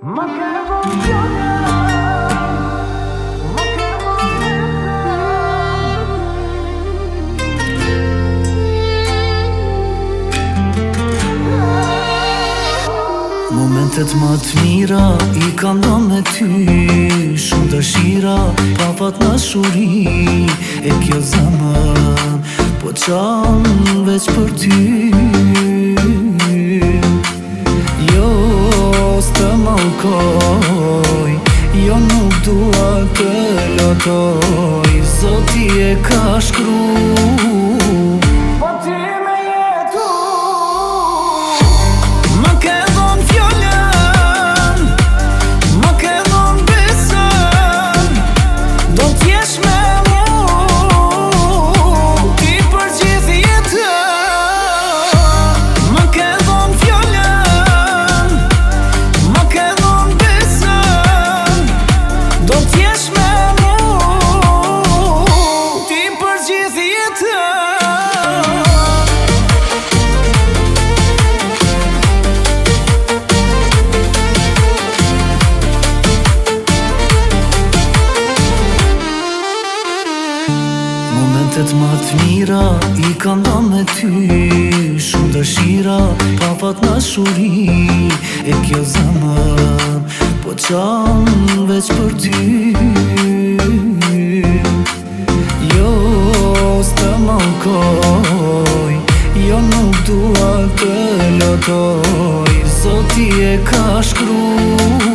Momentet ma t'mira i kam do me ty, shumë dëshira, pa fat në shuri. E kjo zemër, po qanë veç për ty. Jo, s'të mallkoj, jo nuk dua të lotoj, Zoti e ka shkru. Momentet ma t'mira i kam do me ty, shumë dëshira, pa fat në shuri. E kjo zemër, po qanë veç për ty. Jo, s'të mallkoj, jo nuk dua të lotoj, Zoti e ka shkru.